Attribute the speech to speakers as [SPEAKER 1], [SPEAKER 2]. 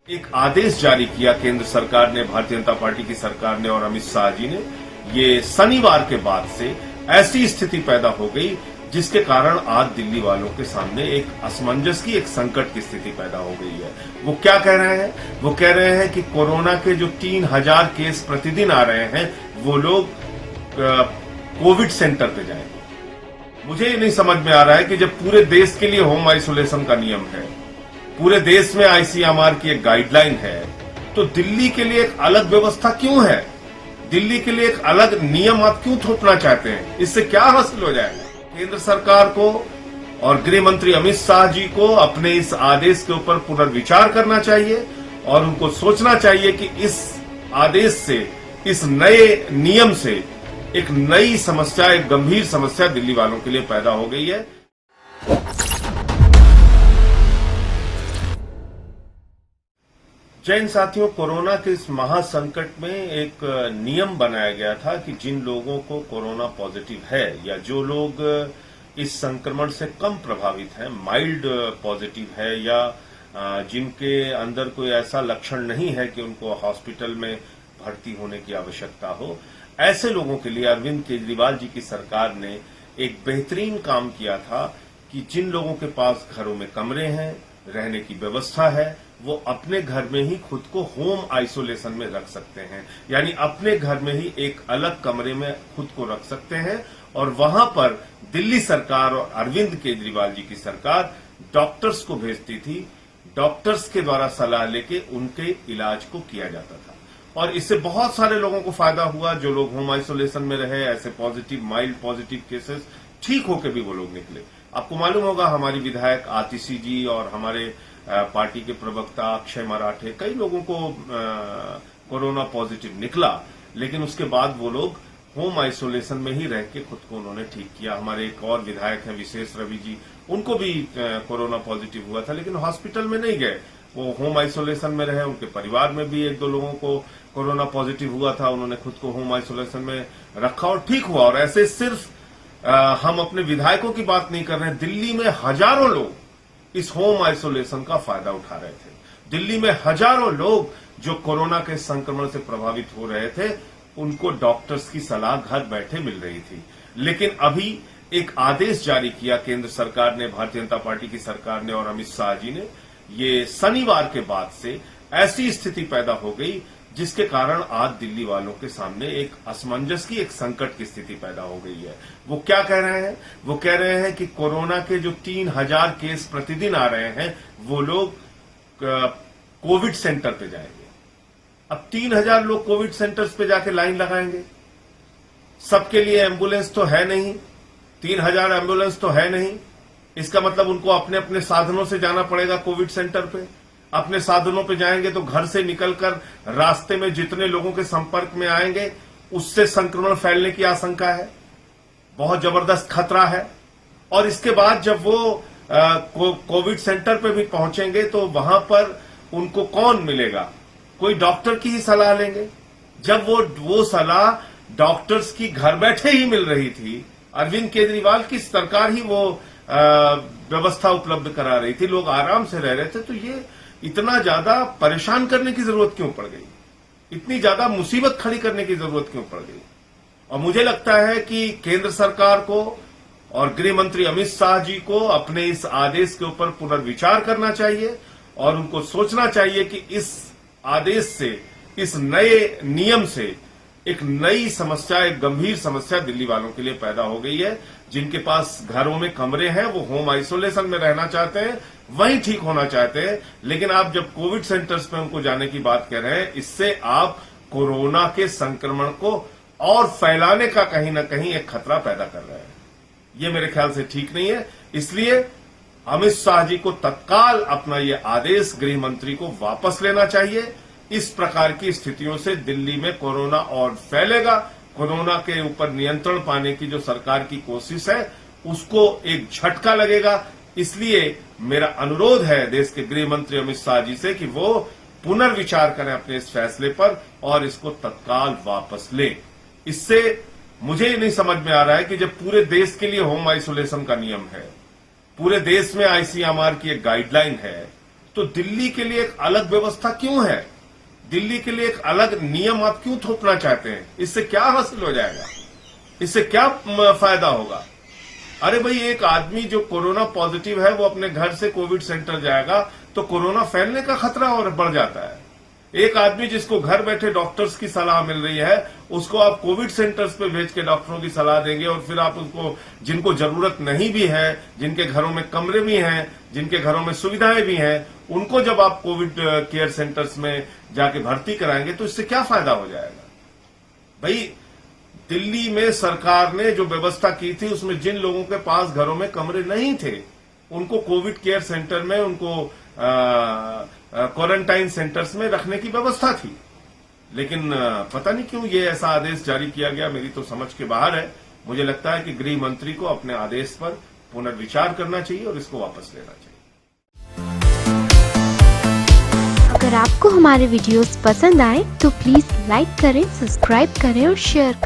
[SPEAKER 1] एक आदेश जारी किया केंद्र सरकार ने, भारतीय जनता पार्टी की सरकार ने और अमित शाह जी ने। ये शनिवार के बाद से ऐसी स्थिति पैदा हो गई जिसके कारण आज दिल्ली वालों के सामने एक असमंजस की, एक संकट की स्थिति पैदा हो गई है। वो क्या कह रहे हैं? वो कह रहे हैं कि कोरोना के जो 3000 केस प्रतिदिन आ रहे हैं वो लोग कोविड सेंटर पे जाएंगे। मुझे ये नहीं समझ में आ रहा है कि जब पूरे देश के लिए होम आइसोलेशन का नियम है, पूरे देश में आईसीएमआर की एक गाइडलाइन है, तो दिल्ली के लिए एक अलग व्यवस्था क्यों है? दिल्ली के लिए एक अलग नियम आप क्यों थोपना चाहते हैं? इससे क्या हासिल हो जाएगा? केंद्र सरकार को और गृह मंत्री अमित शाह जी को अपने इस आदेश के ऊपर पुनर्विचार करना चाहिए और उनको सोचना चाहिए कि इस आदेश से, इस नए नियम से एक नई समस्या, एक गंभीर समस्या दिल्ली वालों के लिए पैदा हो गई है। जय हिंद साथियों, कोरोना के इस महासंकट में एक नियम बनाया गया था कि जिन लोगों को कोरोना पॉजिटिव है या जो लोग इस संक्रमण से कम प्रभावित हैं, माइल्ड पॉजिटिव है या जिनके अंदर कोई ऐसा लक्षण नहीं है कि उनको हॉस्पिटल में भर्ती होने की आवश्यकता हो, ऐसे लोगों के लिए अरविंद केजरीवाल जी की सरकार ने एक बेहतरीन काम किया था कि जिन लोगों के पास घरों में कमरे हैं, रहने की व्यवस्था है, वो अपने घर में ही खुद को होम आइसोलेशन में रख सकते हैं। यानी अपने घर में ही एक अलग कमरे में खुद को रख सकते हैं और वहां पर दिल्ली सरकार और अरविंद केजरीवाल जी की सरकार डॉक्टर्स को भेजती थी। डॉक्टर्स के द्वारा सलाह लेके उनके इलाज को किया जाता था और इससे बहुत सारे लोगों को फायदा हुआ। जो लोग होम आइसोलेशन में रहे, ऐसे पॉजिटिव, माइल्ड पॉजिटिव केसेस, ठीक होकर भी वो लोग निकले। आपको मालूम होगा, हमारी विधायक आतिशी जी और हमारे पार्टी के प्रवक्ता अक्षय मराठे, कई लोगों को कोरोना पॉजिटिव निकला, लेकिन उसके बाद वो लोग होम आइसोलेशन में ही रह के खुद को उन्होंने ठीक किया। हमारे एक और विधायक हैं विशेष रवि जी, उनको भी कोरोना पॉजिटिव हुआ था, लेकिन हॉस्पिटल में नहीं गए, वो होम आइसोलेशन में रहे। उनके परिवार में भी 1-2 लोगों को कोरोना पॉजिटिव हुआ था, उन्होंने खुद को होम आइसोलेशन में रखा और ठीक हुआ। और ऐसे सिर्फ हम अपने विधायकों की बात नहीं कर रहे हैं, दिल्ली में हजारों लोग इस होम आइसोलेशन का फायदा उठा रहे थे। दिल्ली में हजारों लोग जो कोरोना के संक्रमण से प्रभावित हो रहे थे, उनको डॉक्टर्स की सलाह घर बैठे मिल रही थी। लेकिन अभी एक आदेश जारी किया केंद्र सरकार ने, भारतीय जनता पार्टी की सरकार ने और अमित शाह जी ने। ये शनिवार के बाद से ऐसी स्थिति पैदा हो गई जिसके कारण आज दिल्ली वालों के सामने एक असमंजस की, एक संकट की स्थिति पैदा हो गई है। वो क्या कह रहे हैं? वो कह रहे हैं कि कोरोना के जो 3000 केस प्रतिदिन आ रहे हैं वो लोग कोविड सेंटर पे जाएंगे। अब 3000 लोग कोविड सेंटर्स पे जाके लाइन लगाएंगे। सबके लिए एम्बुलेंस तो है नहीं, 3000 एम्बुलेंस तो है नहीं। इसका मतलब उनको अपने अपने साधनों से जाना पड़ेगा कोविड सेंटर पे। अपने साधनों पे जाएंगे तो घर से निकलकर रास्ते में जितने लोगों के संपर्क में आएंगे उससे संक्रमण फैलने की आशंका है, बहुत जबरदस्त खतरा है। और इसके बाद जब वो कोविड सेंटर पे भी पहुंचेंगे तो वहां पर उनको कौन मिलेगा? कोई डॉक्टर की ही सलाह लेंगे। जब वो सलाह डॉक्टर्स की घर बैठे ही मिल रही थी, अरविंद केजरीवाल की सरकार ही वो व्यवस्था उपलब्ध करा रही थी, लोग आराम से रह रहे थे, तो ये इतना ज्यादा परेशान करने की जरूरत क्यों पड़ गई? इतनी ज्यादा मुसीबत खड़ी करने की जरूरत क्यों पड़ गई? और मुझे लगता है कि केंद्र सरकार को और गृह मंत्री अमित शाह जी को अपने इस आदेश के ऊपर पुनर्विचार करना चाहिए और उनको सोचना चाहिए कि इस आदेश से, इस नए नियम से एक नई समस्या, एक गंभीर समस्या दिल्ली वालों के लिए पैदा हो गई है। जिनके पास घरों में कमरे हैं वो होम आइसोलेशन में रहना चाहते हैं, वहीं ठीक होना चाहते हैं, लेकिन आप जब कोविड सेंटर्स पे उनको जाने की बात कर रहे हैं, इससे आप कोरोना के संक्रमण को और फैलाने का कहीं ना कहीं एक खतरा पैदा कर रहे हैं। ये मेरे ख्याल से ठीक नहीं है। इसलिए अमित शाह जी को तत्काल अपना ये आदेश गृह मंत्री को वापस लेना चाहिए। इस प्रकार की स्थितियों से दिल्ली में कोरोना और फैलेगा। कोरोना के ऊपर नियंत्रण पाने की जो सरकार की कोशिश है उसको एक झटका लगेगा। इसलिए मेरा अनुरोध है देश के गृह मंत्री अमित शाह जी से कि वो पुनर्विचार करें अपने इस फैसले पर और इसको तत्काल वापस लें। इससे मुझे ये नहीं समझ में आ रहा है कि जब पूरे देश के लिए होम आइसोलेशन का नियम है, पूरे देश में आईसीएमआर की एक गाइडलाइन है, तो दिल्ली के लिए एक अलग व्यवस्था क्यों है? दिल्ली के लिए एक अलग नियम आप क्यों थोपना चाहते हैं? इससे क्या हासिल हो जाएगा? इससे क्या फायदा होगा? अरे भाई, एक आदमी जो कोरोना पॉजिटिव है वो अपने घर से कोविड सेंटर जाएगा तो कोरोना फैलने का खतरा और बढ़ जाता है। एक आदमी जिसको घर बैठे डॉक्टर्स की सलाह मिल रही है उसको आप कोविड सेंटर्स पे भेज के डॉक्टरों की सलाह देंगे, और फिर आप उसको, जिनको जरूरत नहीं भी है, जिनके घरों में कमरे भी हैं, जिनके घरों में सुविधाएं भी हैं, उनको जब आप कोविड केयर सेंटर्स में जाके भर्ती कराएंगे तो इससे क्या फायदा हो जाएगा? भाई, दिल्ली में सरकार ने जो व्यवस्था की थी उसमें जिन लोगों के पास घरों में कमरे नहीं थे उनको कोविड केयर सेंटर में, उनको क्वारंटाइन सेंटर्स में रखने की व्यवस्था थी। लेकिन पता नहीं क्यों ये ऐसा आदेश जारी किया गया, मेरी तो समझ के बाहर है। मुझे लगता है कि गृह मंत्री को अपने आदेश पर पुनर्विचार करना चाहिए और इसको वापस लेना चाहिए।
[SPEAKER 2] अगर आपको हमारे वीडियोस पसंद आए तो प्लीज लाइक करें, सब्सक्राइब करें और शेयर करें।